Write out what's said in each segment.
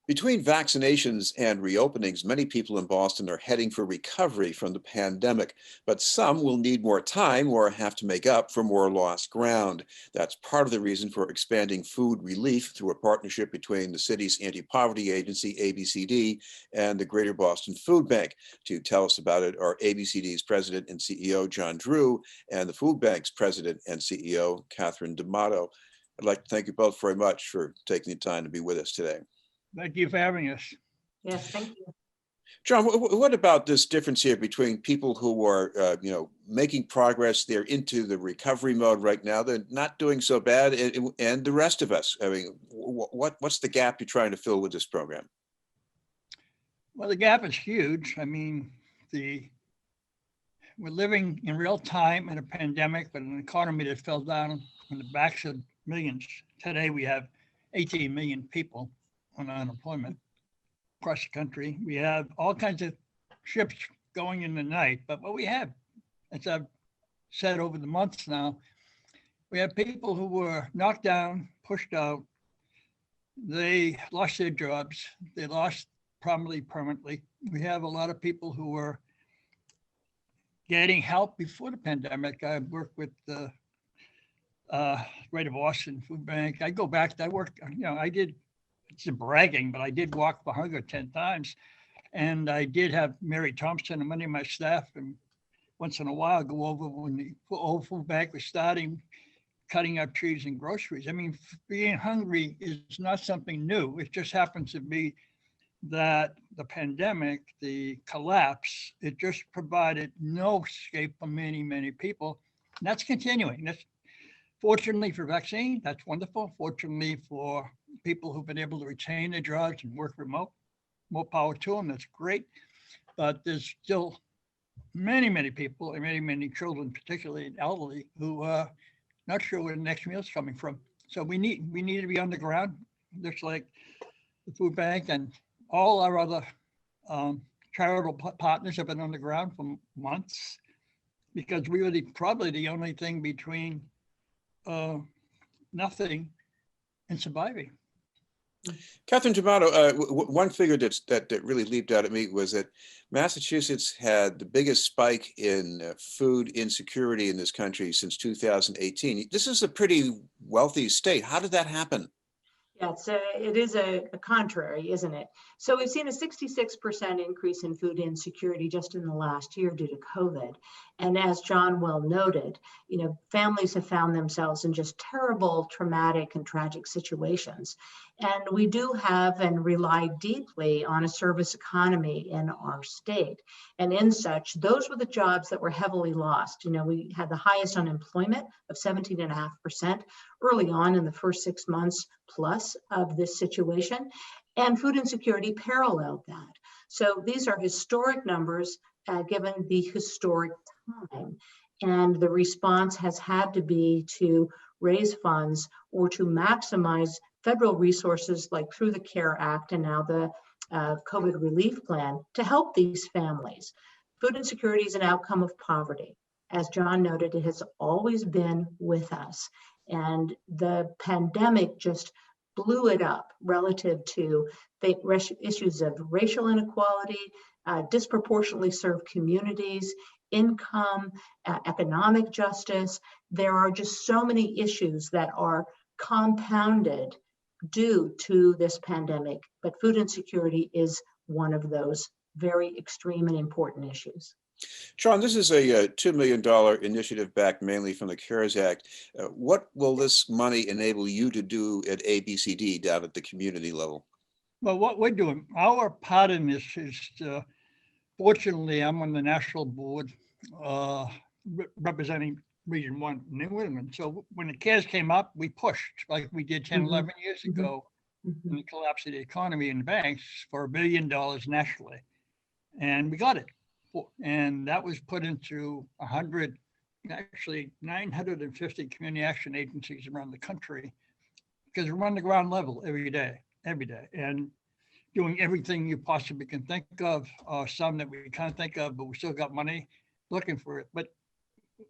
Between vaccinations and reopenings, many people in Boston are heading for recovery from the pandemic, but some will need more time or have to make up for more lost ground. That's part of the reason for expanding food relief through a partnership between the city's anti-poverty agency, ABCD, and the Greater Boston Food Bank. To tell us about it are ABCD's president and CEO, John Drew, and the Food Bank's president and CEO, Catherine D'Amato. I'd like to thank you both very much for taking the time to be with us today. Thank you for having us. Yes, thank you. John, what about this difference here between people who are, making progress? They're into the recovery mode right now. They're not doing so bad, and the rest of us. I mean, what's the gap you're trying to fill with this program? Well, the gap is huge. I mean, we're living in real time in a pandemic, but an economy that fell down on the backs of millions. Today, we have 18 million people on unemployment across the country. We have all kinds of ships going in the night, but what we have, as I've said over the months now, we have people who were knocked down, pushed out. They lost their jobs. They lost probably permanently. We have a lot of people who were getting help before the pandemic. I worked with the Greater Boston Food Bank. I go back, I worked, I did, it's bragging, but I did walk for hunger 10 times. And I did have Mary Thompson and many of my staff, and once in a while go over when the old food bank was starting, cutting up trees and groceries. I mean, being hungry is not something new. It just happens to be that the pandemic, the collapse, it just provided no escape for many, many people. And that's continuing. That's fortunately for vaccine, that's wonderful. Fortunately for people who've been able to retain their jobs and work remote, more power to them, that's great. But there's still many, many people, and many, many children, particularly elderly, who are not sure where the next meal is coming from. So we need to be on the ground, just like the food bank and all our other charitable partners have been on the ground for months, because we were probably the only thing between nothing and surviving. Catherine D'Amato, one figure that really leaped out at me was that Massachusetts had the biggest spike in food insecurity in this country since 2018. This is a pretty wealthy state. How did that happen? Yeah, it is a contrary, isn't it? So we've seen a 66% increase in food insecurity just in the last year due to COVID. And as John well noted, families have found themselves in just terrible, traumatic, and tragic situations. And we do have and rely deeply on a service economy in our state. And in such, those were the jobs that were heavily lost. We had the highest unemployment of 17.5% early on in the first 6 months plus of this situation. And food insecurity paralleled that. So these are historic numbers given the historic time. And the response has had to be to raise funds or to maximize federal resources, like through the CARE Act and now the COVID relief plan, to help these families. Food insecurity is an outcome of poverty. As John noted, it has always been with us. And the pandemic just blew it up relative to the issues of racial inequality, disproportionately served communities, income, economic justice. There are just so many issues that are compounded due to this pandemic, but food insecurity is one of those very extreme and important issues. John, this is a $2 million initiative backed mainly from the CARES Act. What will this money enable you to do at ABCD down at the community level? Well, what we're doing, our part in this is, fortunately, I'm on the national board representing Region 1 New England. So when the CARES came up, we pushed like we did 10, 11 years ago in the collapse of the economy and banks for $1 billion nationally. And we got it. And that was put into 950 community action agencies around the country, because we're on the ground level every day, and doing everything you possibly can think of, some that we can't think of, but we still got money looking for it. But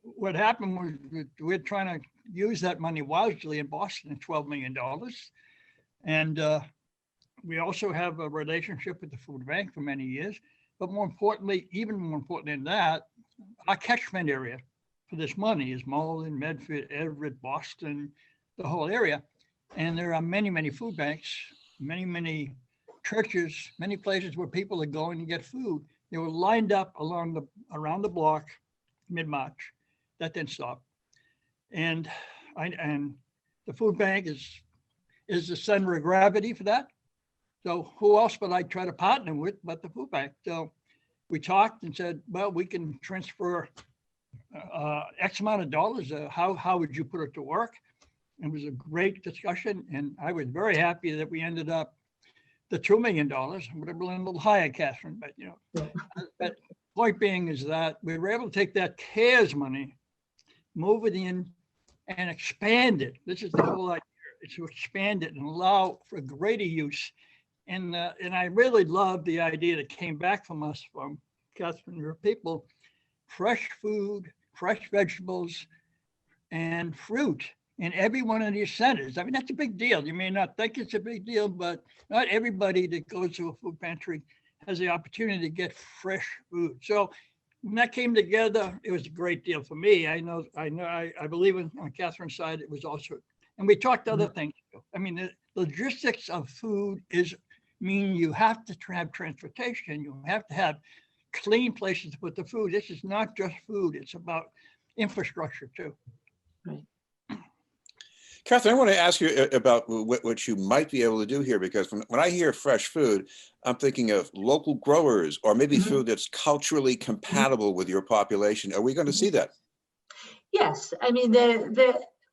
what happened was we're trying to use that money wisely in Boston, $12 million. And We also have a relationship with the food bank for many years, but more importantly, even more important than that, our catchment area for this money is Malden, Medford, Everett, Boston, the whole area. And there are many, many food banks, many, many churches, many places where people are going to get food. They were lined up around the block mid-March. That didn't stop. And the food bank is the center of gravity for that. So who else would I try to partner with but the food bank? So we talked and said, well, we can transfer X amount of dollars. How would you put it to work? It was a great discussion, and I was very happy that we ended up the $2 million. Would have been a little higher, Catherine, but But point being is that we were able to take that CARES money, move it in, and expand it. This is the whole idea: is to expand it and allow for greater use. And I really love the idea that came back from us, from Catherine, your people: fresh food, fresh vegetables, and fruit in every one of these centers. I mean, that's a big deal. You may not think it's a big deal, but not everybody that goes to a food pantry has the opportunity to get fresh food. So when that came together, it was a great deal for me. I believe on Catherine's side, it was also, and we talked other things. I mean, the logistics of food mean you have to have transportation. You have to have clean places to put the food. This is not just food. It's about infrastructure too. Right. Catherine, I want to ask you about what you might be able to do here, because when I hear fresh food, I'm thinking of local growers or maybe food that's culturally compatible with your population. Are we going to see that? Yes, I mean,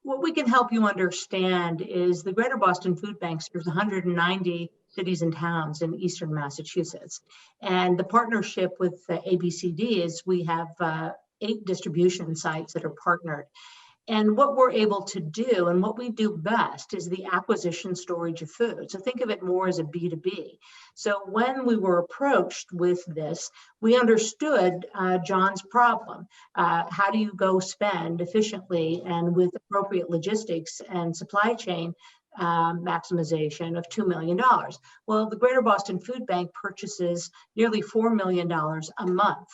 what we can help you understand is the Greater Boston Food Bank serves 190 cities and towns in Eastern Massachusetts. And the partnership with ABCD is we have 8 distribution sites that are partnered. And what we're able to do and what we do best is the acquisition storage of food. So think of it more as a B2B. So when we were approached with this, we understood John's problem. How do you go spend efficiently and with appropriate logistics and supply chain maximization of $2 million? Well, the Greater Boston Food Bank purchases nearly $4 million a month.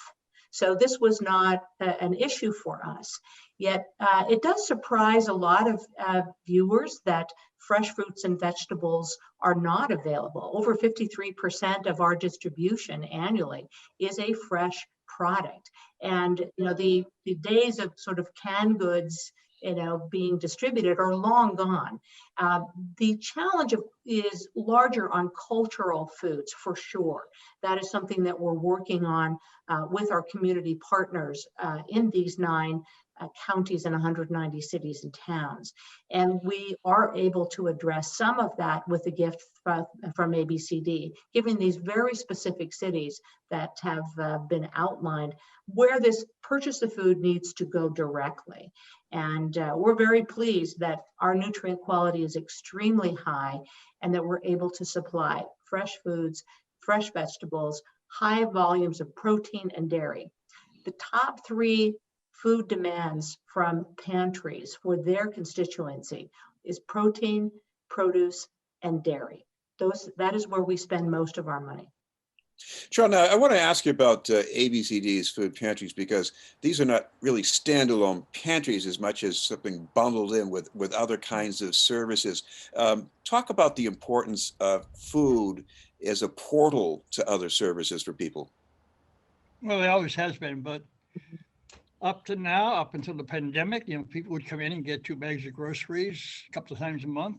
So this was not an issue for us. Yet it does surprise a lot of viewers that fresh fruits and vegetables are not available. Over 53% of our distribution annually is a fresh product. And the days of sort of canned goods being distributed are long gone. The challenge is larger on cultural foods, for sure. That is something that we're working on with our community partners in these 9 counties and 190 cities and towns. And we are able to address some of that with a gift from ABCD, giving these very specific cities that have been outlined where this purchase of food needs to go directly. And we're very pleased that our nutrient quality is extremely high and that we're able to supply fresh foods, fresh vegetables, high volumes of protein and dairy. The top 3 food demands from pantries for their constituency is protein, produce, and dairy. That is where we spend most of our money. John, I want to ask you about ABCD's food pantries, because these are not really standalone pantries as much as something bundled in with other kinds of services. Talk about the importance of food as a portal to other services for people. Well, it always has been, but up to now, up until the pandemic, people would come in and get 2 bags of groceries a couple of times a month,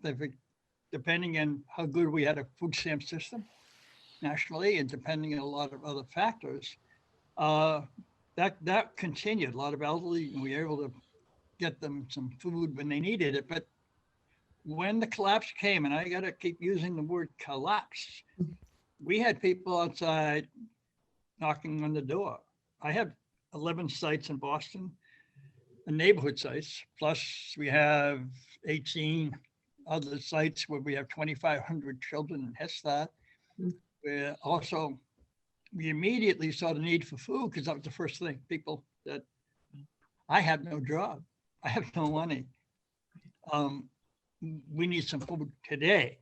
depending on how good we had a food stamp system nationally, and depending on a lot of other factors. That continued. A lot of elderly, we were able to get them some food when they needed it. But when the collapse came, and I got to keep using the word collapse, we had people outside knocking on the door. I have 11 sites in Boston, neighborhood sites, plus we have 18 other sites where we have 2,500 children in Head Start. We immediately saw the need for food, because that was the first thing. People that, I have no job, I have no money. We need some food today.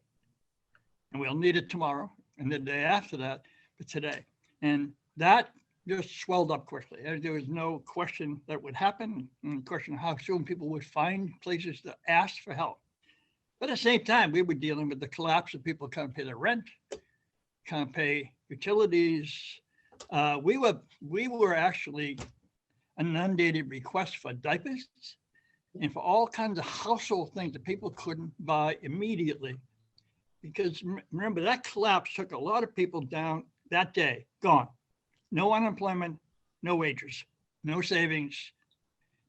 and we'll need it tomorrow and the day after that, but today. And that just swelled up quickly. There was no question that would happen, and question how soon people would find places to ask for help. But at the same time, we were dealing with the collapse of people can't pay their rent, can't pay utilities. We were actually inundated requests for diapers and for all kinds of household things that people couldn't buy immediately. Because remember, that collapse took a lot of people down that day, gone. No unemployment, no wages, no savings,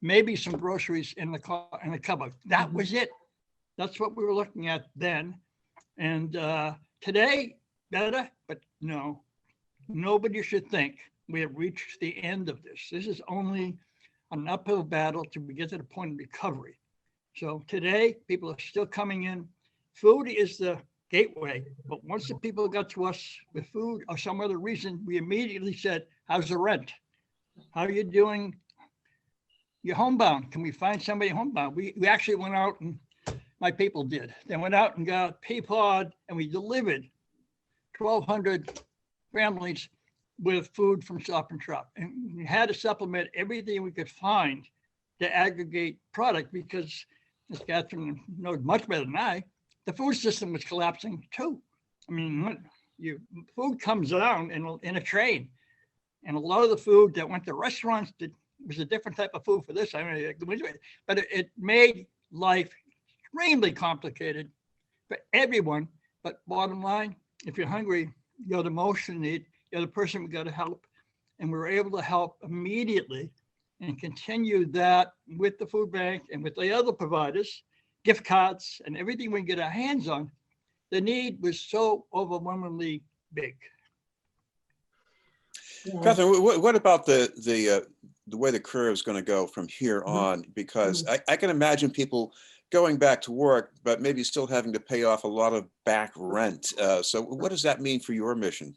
maybe some groceries in the cupboard. That was it. That's what we were looking at then. And today, better, but no, nobody should think we have reached the end of this. This is only an uphill battle to get to the point of recovery. So today, people are still coming in. Food is the gateway, but once the people got to us with food or some other reason, we immediately said, how's the rent? How are you doing? You're homebound. Can we find somebody homebound? We actually went out, and my people did. They went out and got PayPod, and we delivered 1,200 families with food from Stop and Shop. And we had to supplement everything we could find to aggregate product, because as Catherine knows much better than I, the food system was collapsing too. I mean, food comes down in a train, and a lot of the food that went to restaurants was a different type of food for this. I mean, but it made life extremely complicated for everyone. But bottom line, if you're hungry, you're the most in need, you're the person we got to help, and we were able to help immediately and continue that with the food bank and with the other providers, gift cards and everything we can get our hands on. The need was so overwhelmingly big. Yeah. Catherine, what about the way the curve is going to go from here on? Because I can imagine people going back to work, but maybe still having to pay off a lot of back rent. So what does that mean for your mission?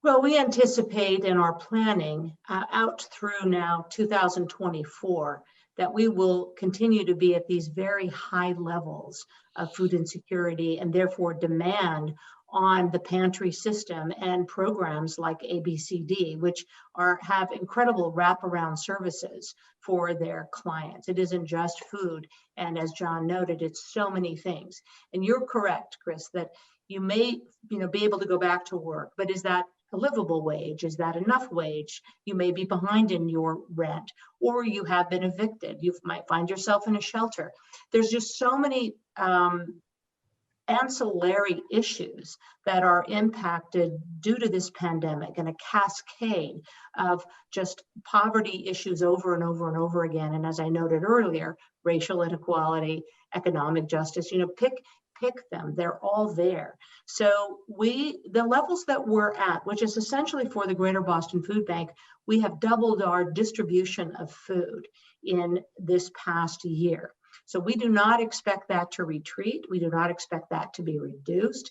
Well, we anticipate in our planning out through now 2024 that we will continue to be at these very high levels of food insecurity, and therefore demand on the pantry system and programs like ABCD, which have incredible wraparound services for their clients. It isn't just food. And as John noted, it's so many things. And you're correct, Chris, that you may be able to go back to work, but is that a livable wage? Is that enough wage? You may be behind in your rent, or you have been evicted. You might find yourself in a shelter. There's just so many ancillary issues that are impacted due to this pandemic, and a cascade of just poverty issues over and over and over again. And as I noted earlier, racial inequality, economic justice, pick them, they're all there. So the levels that we're at, which is essentially for the Greater Boston Food Bank, we have doubled our distribution of food in this past year. So we do not expect that to retreat. We do not expect that to be reduced.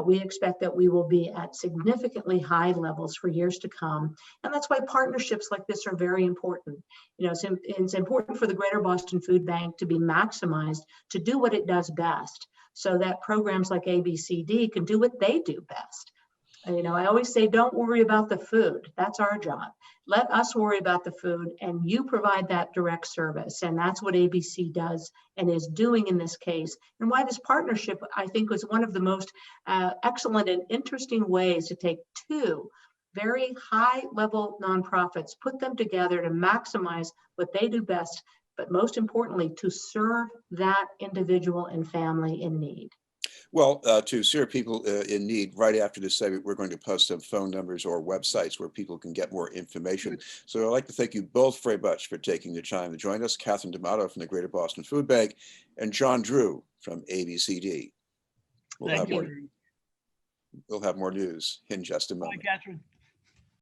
We expect that we will be at significantly high levels for years to come. And that's why partnerships like this are very important. It's important for the Greater Boston Food Bank to be maximized to do what it does best, so that programs like ABCD can do what they do best. I always say, don't worry about the food. That's our job. Let us worry about the food, and you provide that direct service. And that's what ABC does and is doing in this case. And why this partnership, I think, was one of the most excellent and interesting ways to take two very high-level nonprofits, put them together to maximize what they do best, but most importantly, to serve that individual and family in need. Well, to serve people in need, right after this segment, we're going to post some phone numbers or websites where people can get more information. So I'd like to thank you both very much for taking the time to join us. Catherine D'Amato from the Greater Boston Food Bank and John Drew from ABCD. We'll have more news in just a moment. Bye, Catherine.